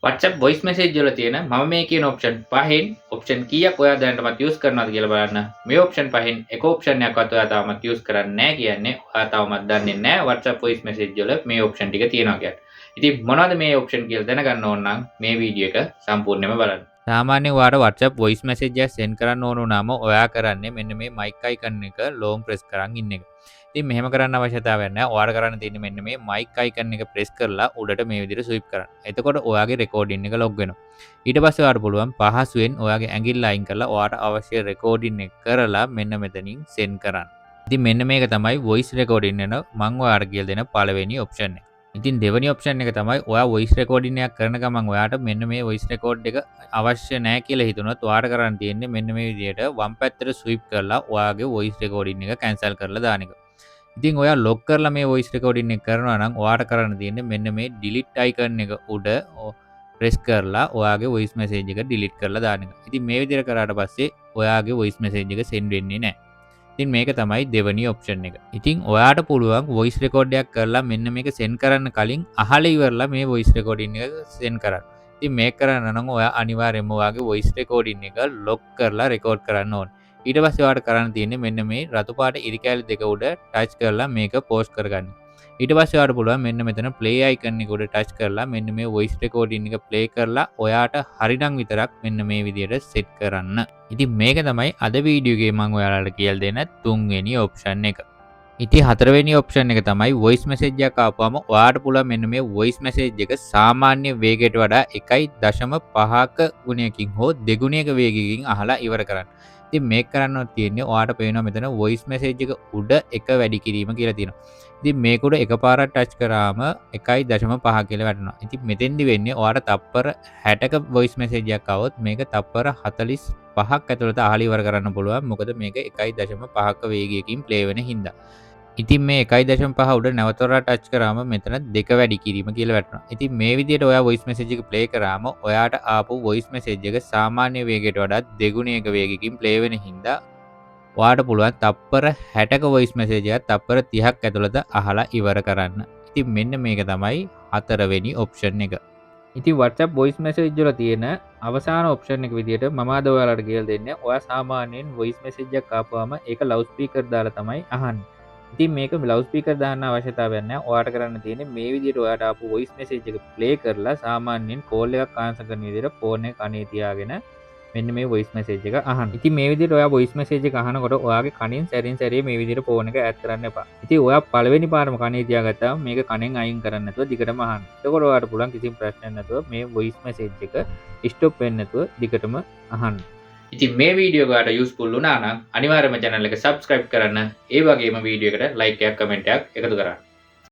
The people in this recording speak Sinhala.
WhatsApp voice message වල තියෙන මම මේ කියන ඔප්ෂන් පහෙන් ඔප්ෂන් කීයක් ඔයා දැනටමත් යූස් කරනවද කියලා බලන්න. මේ ඔප්ෂන් පහෙන් එක ඔප්ෂන් එකක්වත් ඔයා තාමත් යූස් කරන්නේ නැහැ කියන්නේ ඔයා තාමත් දන්නේ නැහැ WhatsApp voice message වල මේ ඔප්ෂන් ටික තියෙනවා කියලා. ඉතින් මොනවද මේ ඔප්ෂන් කියලා දැනගන්න ඕන නම් මේ වීඩියෝ එක සම්පූර්ණයෙන්ම බලන්න. සාමාන්‍යයෙන් ඔයාට WhatsApp voice message එක send කරන්න ඕන වුණාම ඔයා කරන්නේ මෙන්න මේ mic icon එක long press කරන් ඉන්න එක. ඉතින් මෙහෙම කරන්න අවශ්‍යතාවයක් නැහැ. ඔයාලා කරන්න තියෙන්නේ මෙන්න මේ mic icon එක press කරලා උඩට මේ විදිහට swipe කරන්න. එතකොට ඔයාගේ recording එක log වෙනවා. ඊට පස්සේ ඔයාලට පුළුවන් පහසුවෙන් ඔයාගේ ඇඟිල්ල අයින් කරලා ඔයාට අවශ්‍ය recording එක කරලා මෙන්න මෙතනින් send කරන්න. ඉතින් මෙන්න මේක තමයි voice recording එක මම ඔයාලට කියලා දෙන පළවෙනි option එක. ඉතින් දෙවෙනි option එක තමයි ඔයා voice recording එකක් කරන ගමන් ඔයාට මෙන්න මේ voice record එක අවශ්‍ය නැහැ කියලා හිතුනොත් ඔයාට කරන්න තියෙන්නේ මෙන්න මේ විදිහට වම් පැත්තට swipe කරලා ඔයාගේ voice recording එක cancel කරලා දාන එක. ඉතින් ඔයා ලොක් කරලා මේ voice recording එක කරනවා නම් ඔයාට කරන්න තියෙන්නේ මෙන්න මේ delete icon එක උඩ press කරලා ඔයාගේ voice message එක delete කරලා දාන එක. ඉතින් මේ විදිහට කරාට පස්සේ ඔයාගේ voice message එක send වෙන්නේ නැහැ. ඉතින් මේක තමයි දෙවෙනි option එක. ඉතින් ඔයාට පුළුවන් voice record එකක් කරලා මෙන්න මේක send කරන්න කලින් අහලා ඉවරලා මේ voice recording එක send කරන්න. ඉතින් මේක කරන්න නම් ඔයා අනිවාර්යයෙන්ම ඔයාගේ voice recording එක lock කරලා record කරන්න ඕනේ. ඊට පස්සේ ඔයාලට කරන්න තියෙන්නේ මෙන්න මේ රතු පාට ඉරි කැලි දෙක උඩ ටච් කරලා මේක පෝස්ට් කරගන්න. ඊට පස්සේ ඔයාලට පුළුවන් මෙන්න මෙතන play icon එක උඩ ටච් කරලා මෙන්න මේ voice recording එක play කරලා ඔයාට හරිනම් විතරක් මෙන්න මේ විදිහට set කරන්න. ඉතින් මේක තමයි අද වීඩියෝ එකේ මම ඔයාලට කියලා දෙන තුන්වෙනි option එක. ඉතින් හතරවෙනි option එක තමයි voice message එකක් ආපුවම ඔයාට පුළුවන් මෙන්න මේ voice message එක සාමාන්‍ය වේගයට වඩා 1.5ක ගුණයකින් හෝ දෙගුණයක වේගයකින් අහලා ඉවර කරන්න. ඉතින් මේක කරන්න තියෙන්නේ ඔයාට පේනවා මෙතන voice message එක උඩ එක වැඩි කිරීම කියලා තියෙනවා. ඉතින් මේක උඩ එකපාරක් ටච් කරාම 1.5 කියලා වැටෙනවා. ඉතින් මෙතෙන්දි වෙන්නේ ඔයාට තප්පර 60ක voice message එකක් આવොත් මේක තප්පර 45ක් ඇතුළත අහලා ඉවර කරන්න පුළුවන්. මොකද මේක 1.5ක වේගයකින් play වෙන හින්දා. ඉතින් මේ 1.5 උඩ නැවතවරක් ටච් කරාම මෙතන දෙක වැඩි කිරීම කියලා වැටෙනවා. ඉතින් මේ විදිහට ඔයා voice message එක play කරාම ඔයාට ආපු voice message එක සාමාන්‍ය වේගයට වඩා දෙගුණයක වේගකින් play වෙන හින්දා ඔයාට පුළුවන් තප්පර 60ක voice message එකක් තප්පර 30ක් ඇතුළත අහලා ඉවර කරන්න. ඉතින් මෙන්න මේක තමයි හතරවෙනි option එක. ඉතින් WhatsApp voice message වල තියෙන අවසාන option එක විදිහට මම අද ඔයාලට කියලා දෙන්නේ ඔයා සාමාන්‍යයෙන් voice message එකක් ආපුවාම ඒක loud speaker දාලා තමයි අහන්නේ. ඉතින් මේක ලවුඩ් ස්පීකර් දාන්න අවශ්‍යතාවයක් නැහැ. ඔයාට කරන්න තියෙන්නේ මේ විදිහට ඔයාට ආපු වොයිස් මෙසේජ් එක ප්ලේ කරලා සාමාන්‍යයෙන් කෝල් එකක් ආන්සර් කරන විදිහට ෆෝන් එක කනේ තියාගෙන මෙන්න මේ වොයිස් මෙසේජ් එක අහන්න. ඉතින් මේ විදිහට ඔයා වොයිස් මෙසේජ් එක අහනකොට ඔයාගේ කනින් සැරින් සැරේ මේ විදිහට ෆෝන් එක ඈත් කරන්න එපා. ඉතින් ඔයා පළවෙනි පාරම කනේ තියාගත්තාම මේක කනෙන් අයින් කරන්න නැතුව දිගටම අහන්න. එතකොට ඔයාට පුළුවන් කිසිම ප්‍රශ්නයක් නැතුව මේ වොයිස් මෙසේජ් එක ස්ටොප් වෙන්නේ නැතුව දිගටම අහන්න. ඉතින් මේ වීඩියෝ එක ඔයාලට යූස්ෆුල් වුණා නම් අනිවාර්යයෙන්ම channel එක subscribe කරන්න. ඒ වගේම වීඩියෝ එකට like එකක් comment එකක් එකතු කරන්න.